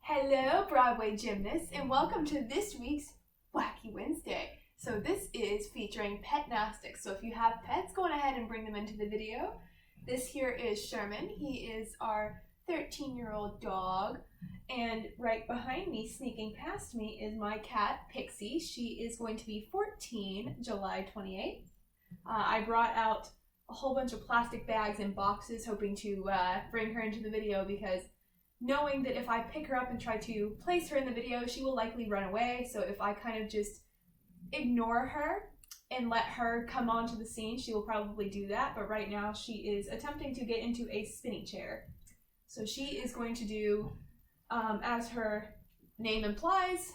Hello, Broadway gymnasts, and welcome to this week's Wacky Wednesday. So this is featuring Petnastics. So if you have pets, go on ahead and bring them into the video. This here is Sherman. He is our 13-year-old dog. And right behind me, sneaking past me, is my cat, Pixie. She is going to be 14, July 28th. I brought out a whole bunch of plastic bags and boxes, hoping to bring her into the video because knowing that if I pick her up and try to place her in the video, she will likely run away. So if I kind of just ignore her and let her come onto the scene, she will probably do that. But right now she is attempting to get into a spinning chair. So she is going to do, as her name implies,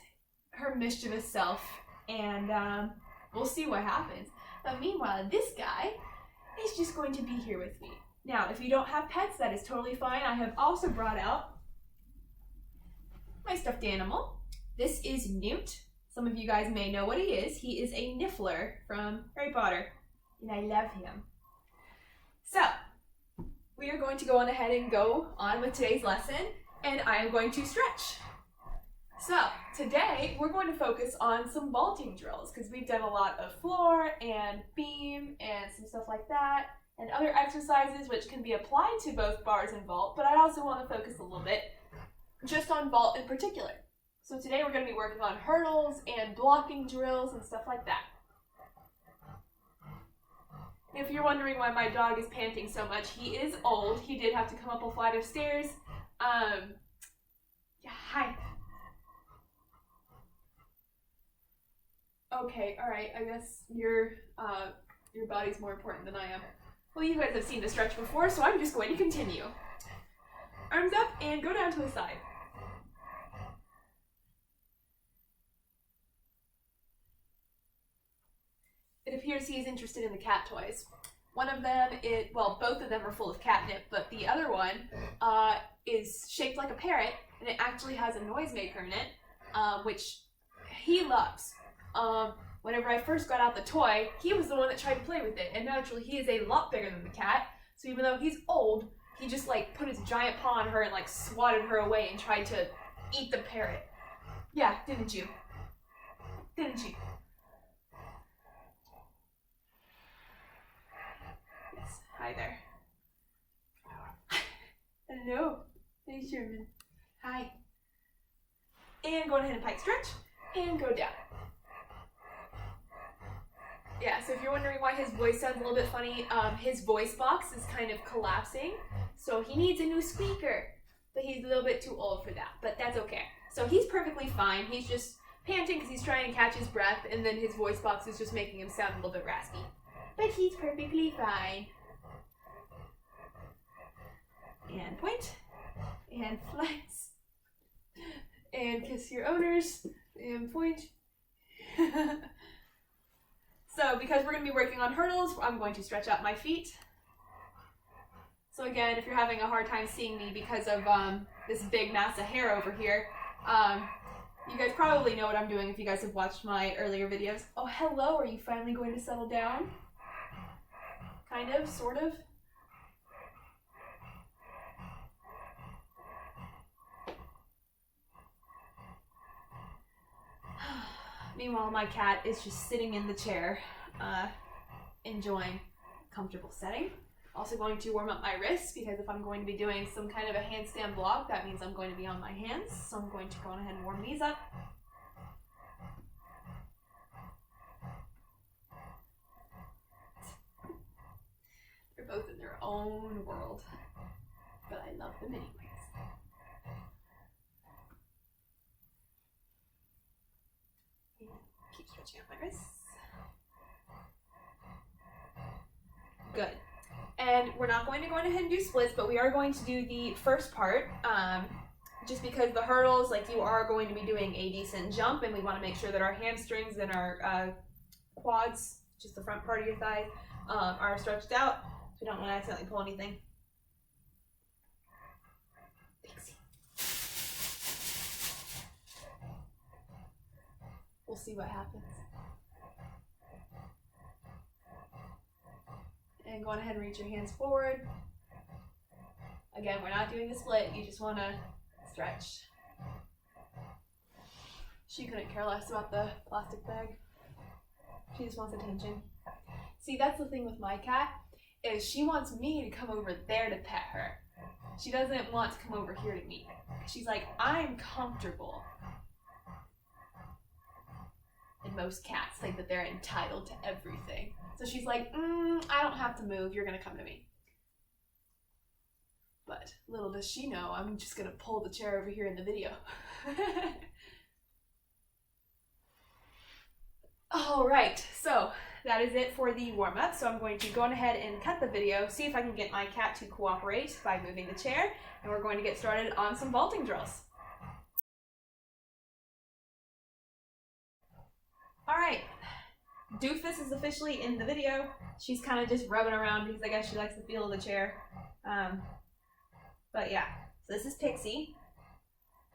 her mischievous self, and we'll see what happens. But meanwhile, this guy is just going to be here with me. Now, if you don't have pets, that is totally fine. I have also brought out my stuffed animal. This is Newt. Some of you guys may know what he is. He is a Niffler from Harry Potter, and I love him. So, we are going to go on ahead and go on with today's lesson, and I am going to stretch. So, today we're going to focus on some vaulting drills, because we've done a lot of floor and beam and some stuff like that, and other exercises which can be applied to both bars and vault, but I also want to focus a little bit just on vault in particular. So today we're going to be working on hurdles and blocking drills and stuff like that. If you're wondering why my dog is panting so much, he is old. He did have to come up a flight of stairs. Yeah, hi. Okay, alright, I guess your body's more important than I am. Well, you guys have seen the stretch before, so I'm just going to continue. Arms up and go down to the side. It appears he is interested in the cat toys. One of them both of them are full of catnip, but the other one is shaped like a parrot, and it actually has a noisemaker in it, which he loves. Whenever I first got out the toy, he was the one that tried to play with it, and naturally he is a lot bigger than the cat, so even though he's old, he just put his giant paw on her and swatted her away and tried to eat the parrot. Yeah, didn't you? Didn't you? Yes, hi there. Hello. Hey, Sherman. Hi. And go ahead and pike stretch, and go down. Yeah, so if you're wondering why his voice sounds a little bit funny, his voice box is kind of collapsing, so he needs a new speaker, but he's a little bit too old for that, but that's okay. So he's perfectly fine. He's just panting because he's trying to catch his breath, and then his voice box is just making him sound a little bit raspy. But he's perfectly fine. And point, and flex, and kiss your owners, and point. So because we're going to be working on hurdles, I'm going to stretch out my feet. So again, if you're having a hard time seeing me because of this big mass of hair over here, you guys probably know what I'm doing if you guys have watched my earlier videos. Oh, hello, are you finally going to settle down? Kind of, sort of. Meanwhile, my cat is just sitting in the chair, enjoying a comfortable setting. Also going to warm up my wrists because if I'm going to be doing some kind of a handstand block, that means I'm going to be on my hands. So I'm going to go ahead and warm these up. They're both in their own world, but I love them anyways. Keep stretching out my wrists. Good. And we're not going to go ahead and do splits, but we are going to do the first part, just because the hurdles, you are going to be doing a decent jump, and we want to make sure that our hamstrings and our quads, just the front part of your thigh, are stretched out, so we don't want to accidentally pull anything. We'll see what happens. And go on ahead and reach your hands forward. Again, we're not doing the split, you just want to stretch. She couldn't care less about the plastic bag. She just wants attention. See, that's the thing with my cat, is she wants me to come over there to pet her. She doesn't want to come over here to meet me. She's like, I'm comfortable. And most cats think that they're entitled to everything. So she's like, I don't have to move, you're gonna come to me. But little does she know, I'm just gonna pull the chair over here in the video. All right, so that is it for the warm-up. So I'm going to go on ahead and cut the video, see if I can get my cat to cooperate by moving the chair, and we're going to get started on some vaulting drills. All right, Doofus is officially in the video. She's kind of just rubbing around because I guess she likes the feel of the chair. But yeah, so this is Pixie.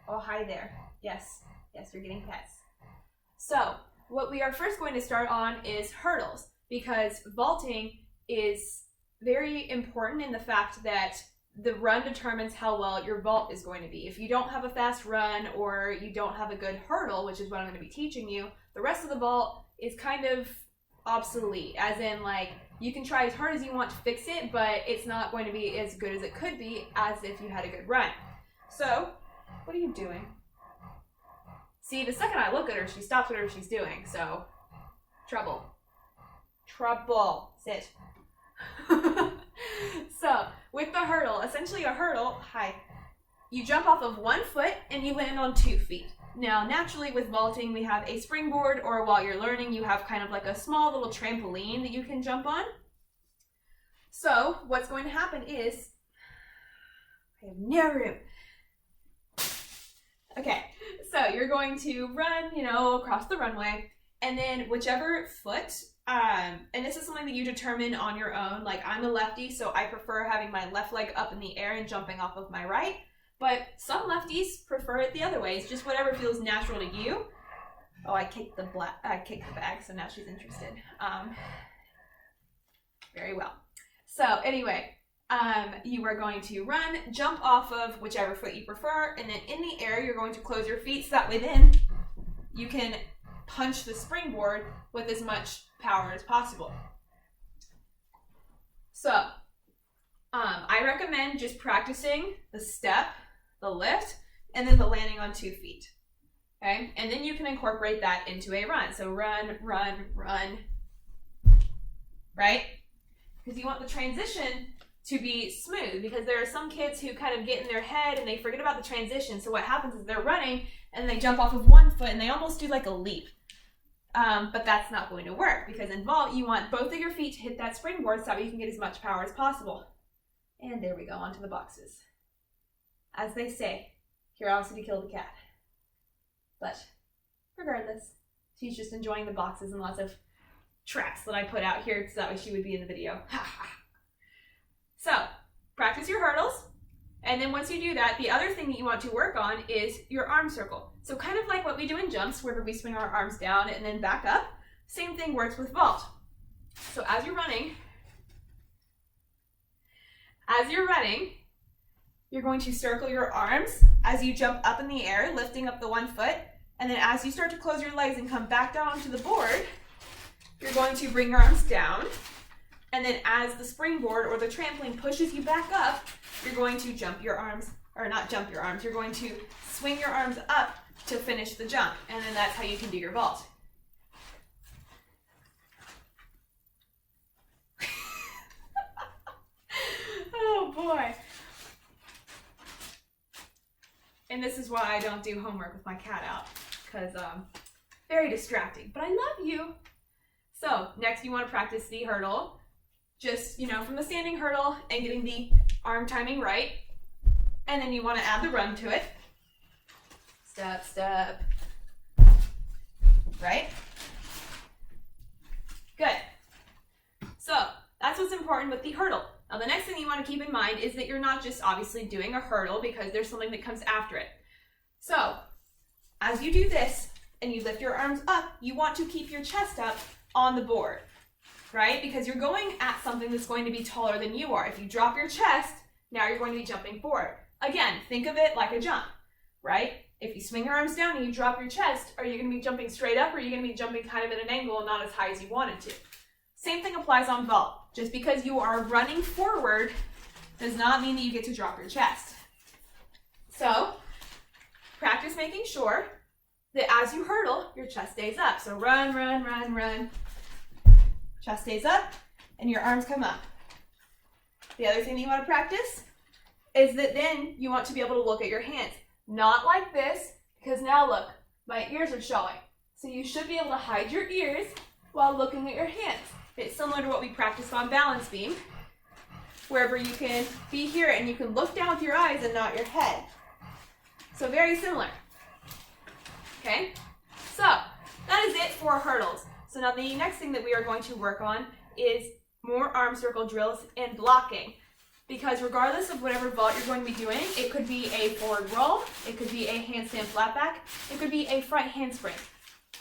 Oh, hi there. Yes, you're getting pets. So what we are first going to start on is hurdles, because vaulting is very important in the fact that the run determines how well your vault is going to be. If you don't have a fast run or you don't have a good hurdle, which is what I'm going to be teaching you, the rest of the vault is kind of obsolete, as in like you can try as hard as you want to fix it, but it's not going to be as good as it could be as if you had a good run. So what are you doing? See, the second I look at her, she stops whatever she's doing, so trouble. Trouble. Sit. So, with the hurdle, essentially a hurdle, you jump off of 1 foot and you land on 2 feet. Now, naturally with vaulting, we have a springboard, or while you're learning, you have kind of like a small little trampoline that you can jump on. So, what's going to happen is, I have no room. Okay, so you're going to run, across the runway, and then whichever foot, and this is something that you determine on your own. Like, I'm a lefty, so I prefer having my left leg up in the air and jumping off of my right, but some lefties prefer it the other way. It's just whatever feels natural to you. Oh, I kicked the bag, so now she's interested. Very well. So anyway, you are going to run, jump off of whichever foot you prefer, and then in the air you're going to close your feet so that way then you can punch the springboard with as much power as possible. So I recommend just practicing the step, the lift, and then the landing on 2 feet. Okay, and then you can incorporate that into a run. So run, run, run, right? Because you want the transition to be smooth, because there are some kids who kind of get in their head and they forget about the transition. So what happens is they're running and they jump off of 1 foot and they almost do like a leap. But that's not going to work, because in vault you want both of your feet to hit that springboard so that you can get as much power as possible. And there we go, onto the boxes. As they say, curiosity killed the cat. But regardless, she's just enjoying the boxes and lots of traps that I put out here so that way she would be in the video. So, practice your hurdles, and then once you do that, the other thing that you want to work on is your arm circle. So kind of like what we do in jumps, where we swing our arms down and then back up, same thing works with vault. So as you're running, you're going to circle your arms as you jump up in the air, lifting up the 1 foot, and then as you start to close your legs and come back down onto the board, you're going to bring your arms down. And then as the springboard or the trampoline pushes you back up, you're going to jump your arms, or not jump your arms, you're going to swing your arms up to finish the jump. And then that's how you can do your vault. Oh boy. And this is why I don't do homework with my cat out, because very distracting, but I love you. So next you want to practice the hurdle. Just, from the standing hurdle and getting the arm timing right. And then you want to add the run to it. Step, step. Right? Good. So that's what's important with the hurdle. Now the next thing you want to keep in mind is that you're not just obviously doing a hurdle, because there's something that comes after it. So as you do this and you lift your arms up, you want to keep your chest up on the board. Right? Because you're going at something that's going to be taller than you are. If you drop your chest, now you're going to be jumping forward. Again, think of it like a jump, right? If you swing your arms down and you drop your chest, are you going to be jumping straight up, or are you going to be jumping kind of at an angle and not as high as you wanted to? Same thing applies on vault. Just because you are running forward does not mean that you get to drop your chest. So practice making sure that as you hurdle, your chest stays up. So run, run, run, run. Chest stays up and your arms come up. The other thing that you want to practice is that then you want to be able to look at your hands. Not like this, because now look, my ears are showing. So you should be able to hide your ears while looking at your hands. It's similar to what we practiced on balance beam, wherever you can be here and you can look down with your eyes and not your head. So very similar. Okay, so that is it for hurdles. So now the next thing that we are going to work on is more arm circle drills and blocking. Because regardless of whatever vault you're going to be doing, it could be a forward roll, it could be a handstand flat back, it could be a front handspring.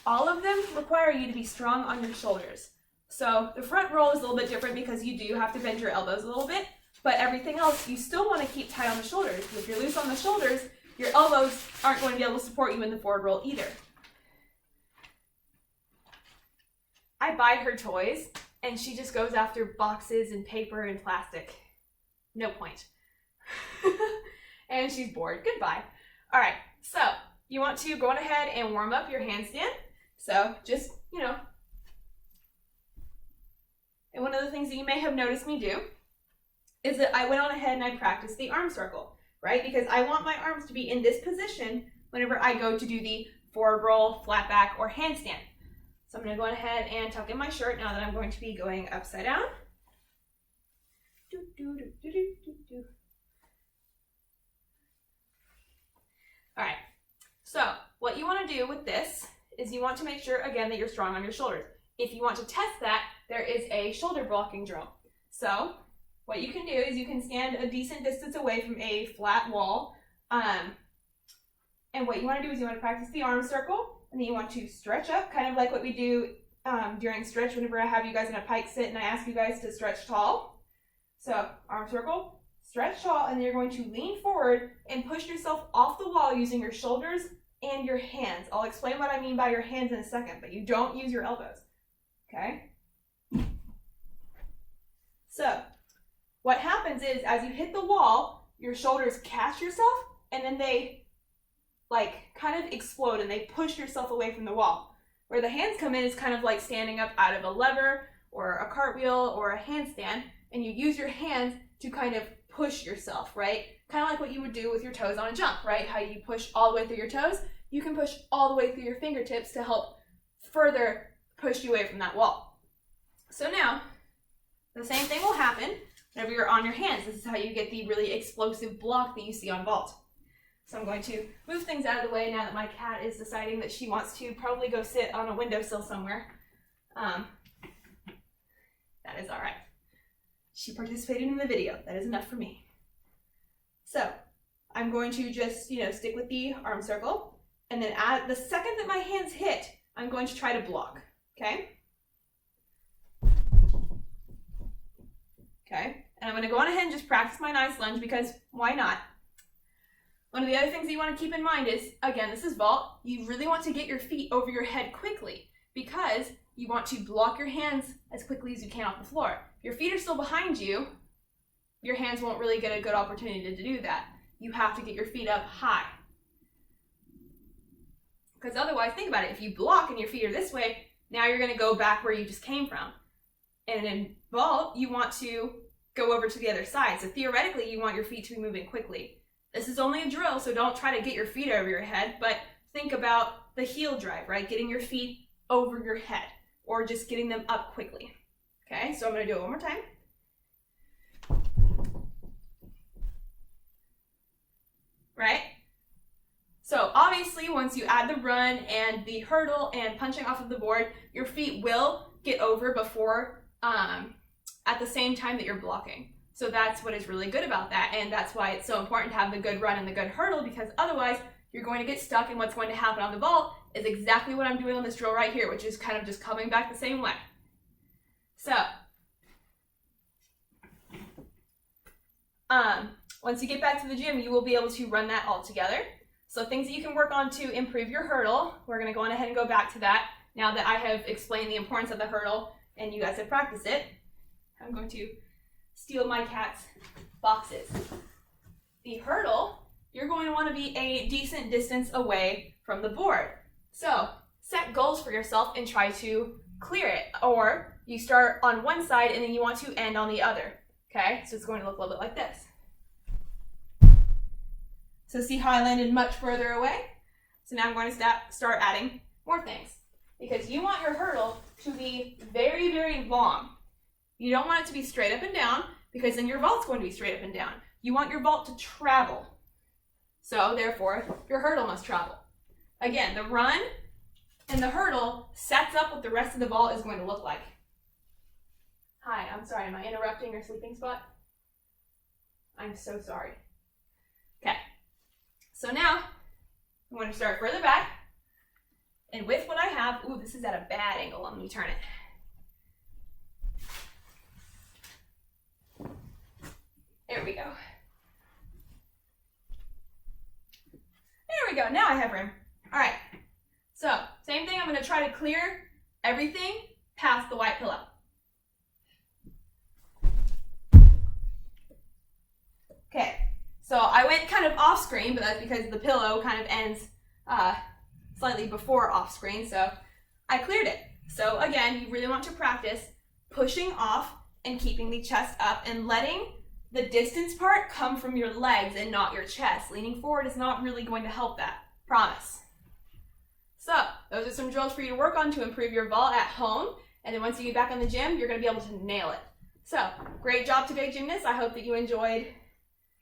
All of them require you to be strong on your shoulders. So the front roll is a little bit different because you do have to bend your elbows a little bit, but everything else you still want to keep tight on the shoulders. If you're loose on the shoulders, your elbows aren't going to be able to support you in the forward roll either. I buy her toys and she just goes after boxes and paper and plastic. No point. And she's bored. Goodbye. All right, so you want to go on ahead and warm up your handstand. So just, and one of the things that you may have noticed me do is that I went on ahead and I practiced the arm circle, right? Because I want my arms to be in this position whenever I go to do the forward roll, flat back, or handstand. So I'm going to go on ahead and tuck in my shirt now that I'm going to be going upside down. All right, so what you want to do with this is you want to make sure, again, that you're strong on your shoulders. If you want to test that, there is a shoulder blocking drill. So what you can do is you can stand a decent distance away from a flat wall. And what you want to do is you want to practice the arm circle, and then you want to stretch up, kind of like what we do during stretch whenever I have you guys in a pike sit and I ask you guys to stretch tall. So arm circle, stretch tall, and then you're going to lean forward and push yourself off the wall using your shoulders and your hands. I'll explain what I mean by your hands in a second, but you don't use your elbows, okay? So what happens is as you hit the wall, your shoulders catch yourself and then they kind of explode and they push yourself away from the wall. Where the hands come in is kind of like standing up out of a lever or a cartwheel or a handstand, and you use your hands to kind of push yourself, right? Kind of like what you would do with your toes on a jump, right? How you push all the way through your toes, you can push all the way through your fingertips to help further push you away from that wall. So now, the same thing will happen whenever you're on your hands. This is how you get the really explosive block that you see on vault. So I'm going to move things out of the way now that my cat is deciding that she wants to probably go sit on a windowsill somewhere. That is all right. She participated in the video. That is enough for me. So I'm going to just, stick with the arm circle. And then at the second that my hands hit, I'm going to try to block, okay? Okay, and I'm going to go on ahead and just practice my nice lunge because why not? One of the other things that you want to keep in mind is, again, this is vault. You really want to get your feet over your head quickly because you want to block your hands as quickly as you can off the floor. If your feet are still behind you, your hands won't really get a good opportunity to do that. You have to get your feet up high. Because otherwise, think about it, if you block and your feet are this way, now you're going to go back where you just came from. And in vault, you want to go over to the other side. So theoretically, you want your feet to be moving quickly. This is only a drill, so don't try to get your feet over your head, but think about the heel drive, right? Getting your feet over your head or just getting them up quickly. Okay, so I'm going to do it one more time. Right? So obviously, once you add the run and the hurdle and punching off of the board, your feet will get over before at the same time that you're blocking. So that's what is really good about that, and that's why it's so important to have the good run and the good hurdle, because otherwise you're going to get stuck, and what's going to happen on the vault is exactly what I'm doing on this drill right here, which is kind of just coming back the same way. So once you get back to the gym, you will be able to run that all together. So things that you can work on to improve your hurdle. We're going to go on ahead and go back to that now that I have explained the importance of the hurdle and you guys have practiced it. I'm going to steal my cat's boxes. The hurdle, you're going to want to be a decent distance away from the board. So set goals for yourself and try to clear it. Or you start on one side and then you want to end on the other. Okay, so it's going to look a little bit like this. So see how I landed much further away? So now I'm going to start adding more things. Because you want your hurdle to be very, very long. You don't want it to be straight up and down because then your vault's going to be straight up and down. You want your vault to travel. So therefore, your hurdle must travel. Again, the run and the hurdle sets up what the rest of the vault is going to look like. Hi, I'm sorry, am I interrupting your sleeping spot? I'm so sorry. Okay. So now, I'm going to start further back, and with what I have, ooh, this is at a bad angle, let me turn it. There we go. There we go, now I have room. All right, so same thing, I'm going to try to clear everything past the white pillow. Okay. So I went kind of off screen, but that's because the pillow kind of ends slightly before off screen, so I cleared it. So again, you really want to practice pushing off and keeping the chest up and letting the distance part come from your legs and not your chest. Leaning forward is not really going to help that, promise. So those are some drills for you to work on to improve your vault at home, and then once you get back in the gym, you're going to be able to nail it. So great job today, gymnasts. I hope that you enjoyed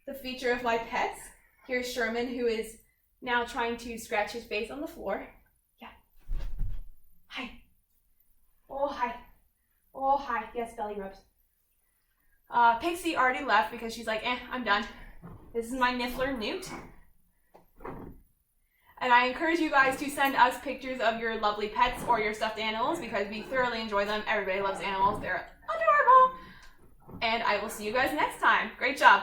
the feature of my pets. Here's Sherman, who is now trying to scratch his face on the floor. Yeah. Hi. Oh, hi. Oh, hi. Yes, belly rubs. Pixie already left because she's like, I'm done. This is my Niffler Newt. And I encourage you guys to send us pictures of your lovely pets or your stuffed animals because we thoroughly enjoy them. Everybody loves animals. They're adorable. And I will see you guys next time. Great job.